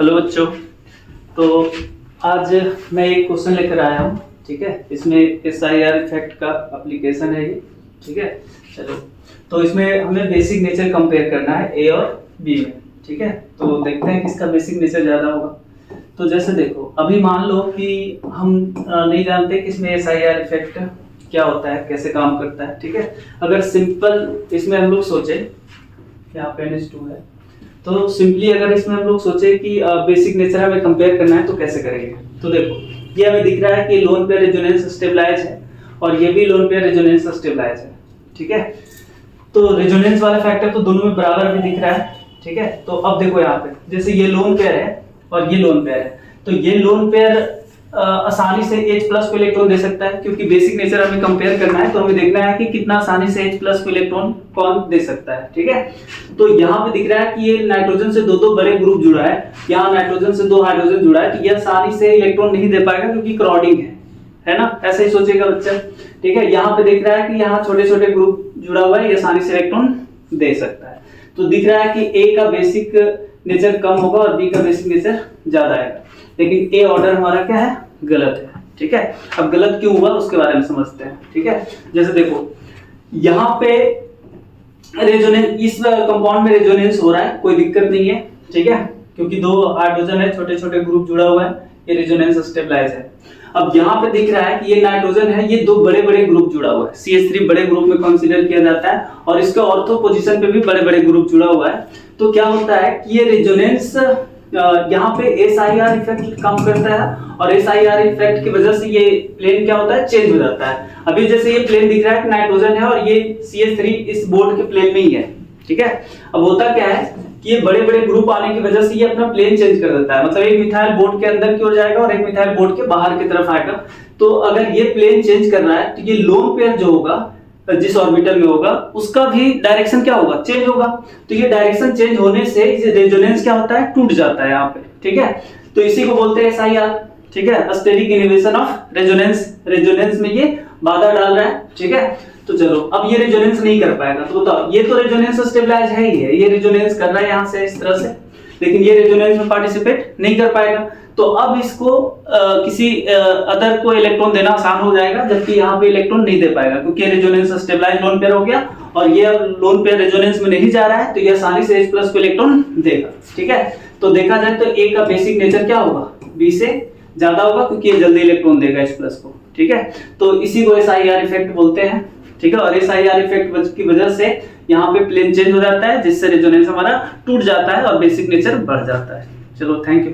Hello बच्चों। तो आज मैं एक क्वेश्चन लेकर आया हूँ, ठीक है। इसमें SIR इफेक्ट का एप्लीकेशन है ये, ठीक है। चलो, तो इसमें हमें बेसिक नेचर कंपेयर करना है ए और बी में, ठीक है। तो देखते हैं किसका बेसिक नेचर ज़्यादा होगा। तो जैसे देखो, अभी मान लो कि हम नहीं जानते कि इसमें SIR इफेक्ट क्या होता है, कैसे काम करता है, ठीक है। अगर सिंपल इसमें हम लोग सोचे, यहाँ पे NH2 है, तो सिंपली अगर इसमें हम लोग सोचे कि बेसिक नेचर हमें कंपेयर करना है तो कैसे करेंगे। तो देखो, ये हमें दिख रहा है कि लोन पेयर रेजोनेंस स्टेबलाइज है और ये भी लोन पेयर रेजोनेंस स्टेबलाइज है, ठीक है। तो रेजोनेंस वाला फैक्टर तो दोनों में बराबर भी दिख रहा है, ठीक है। तो अब देखो यहाँ पे, जैसे ये लोन पेयर है और ये लोन पेयर है, तो ये लोन पेयर आसानी से H प्लस को इलेक्ट्रॉन दे सकता है, क्योंकि बेसिक नेचर हमें कंपेयर करना है। तो हमें देखना है कि कितना आसानी से H प्लस को इलेक्ट्रॉन कौन दे सकता है, ठीक है। तो यहाँ पे दिख रहा है कि ये नाइट्रोजन से दो बड़े ग्रुप जुड़ा है, यहाँ नाइट्रोजन से 2 हाइड्रोजन जुड़ा है, तो ये आसानी से इलेक्ट्रॉन नहीं दे पाएगा क्योंकि क्रॉडिंग है ना। ऐसे ही सोचेगा बच्चा, ठीक है। यहाँ पे दिख रहा है कि यहाँ छोटे छोटे ग्रुप जुड़ा हुआ है, ये आसानी से इलेक्ट्रॉन दे सकता है। तो दिख रहा है कि A का बेसिक नेचर कम होगा और B का बेसिक नेचर ज्यादा आएगा, लेकिन A ऑर्डर हमारा क्या है, गलत है, ठीक है। अब गलत क्यों हुआ उसके बारे में समझते हैं, ठीक है। जैसे देखो, यहाँ पे रेजोनेंस, इस कंपाउंड में रेजोनेंस हो रहा है, कोई दिक्कत नहीं है, ठीक है, क्योंकि 2 हाइड्रोजन है, छोटे छोटे ग्रुप जुड़ा हुआ है, ये रेजोनेंस स्टेबलाइज है। अब यहाँ पे दिख रहा है कि ये नाइट्रोजन है, ये 2 बड़े बड़े ग्रुप जुड़ा हुआ है, CH3 बड़े ग्रुप में कंसीडर किया जाता है और इसका ऑर्थो पोजीशन पे भी बड़े बड़े ग्रुप जुड़ा हुआ है। तो क्या होता है कि ये रेजोनेंस यहाँ पे SIR इफेक्ट कम करता है और SIR इफेक्ट की वजह से ये प्लेन क्या होता है, चेंज हो जाता है। अभी जैसे ये प्लेन दिख रहा है कि नाइट्रोजन है और ये CH3 इस बोर्ड के प्लेन में ही है, ठीक है। अब होता क्या है कि ये बड़े बड़े ग्रुप आने की वजह से ये अपना प्लेन चेंज कर देता है, मतलब एक मिथाइल बोर्ड के अंदर की ओर जाएगा और एक मिथाइल बोर्ड के बाहर की तरफ आएगा। तो अगर ये प्लेन चेंज कर रहा है तो ये लोन पेयर जो होगा, जिस ऑर्बिटल में होगा, उसका भी डायरेक्शन क्या होगा, चेंज होगा। तो ये डायरेक्शन चेंज होने से रेजोनेंस क्या होता है, टूट जाता है यहाँ पे, ठीक है। तो इसी को बोलते हैं SIR, ठीक है, steric inhibition of resonance. Resonance में ये बाधा डाल रहा है, ठीक है। तो चलो, अब ये रेजोनेंस नहीं कर पाएगा, तो बताओ, ये तो रेजोनेंस स्टेबलाइज है ही है, ये रेजोनेंस कर रहा है यहाँ से इस तरह से, लेकिन ये रेजोनेंस में पार्टिसिपेट नहीं कर पाएगा। तो अब इसको किसी अदर को इलेक्ट्रॉन देना आसान हो जाएगा, जबकि यहाँ पे इलेक्ट्रॉन नहीं दे पाएगा, क्योंकि रेजोनेंस स्टेबलाइज लोन पेयर हो गया और ये अब लोन पेयर रेजोनेंस में नहीं जा रहा है, तो ये आसानी से H प्लस को इलेक्ट्रॉन देगा, ठीक है। तो देखा जाए तो A का बेसिक नेचर क्या होगा, B से ज्यादा होगा, क्योंकि ये जल्दी इलेक्ट्रॉन देगा H प्लस को, ठीक है। तो इसी को SIR इफेक्ट बोलते हैं, ठीक है। और SIR इफेक्ट की वजह से यहाँ पे प्लेन चेंज हो जाता है, जिससे रेजोनेंस हमारा टूट जाता है और बेसिक नेचर बढ़ जाता है। चलो, थैंक यू।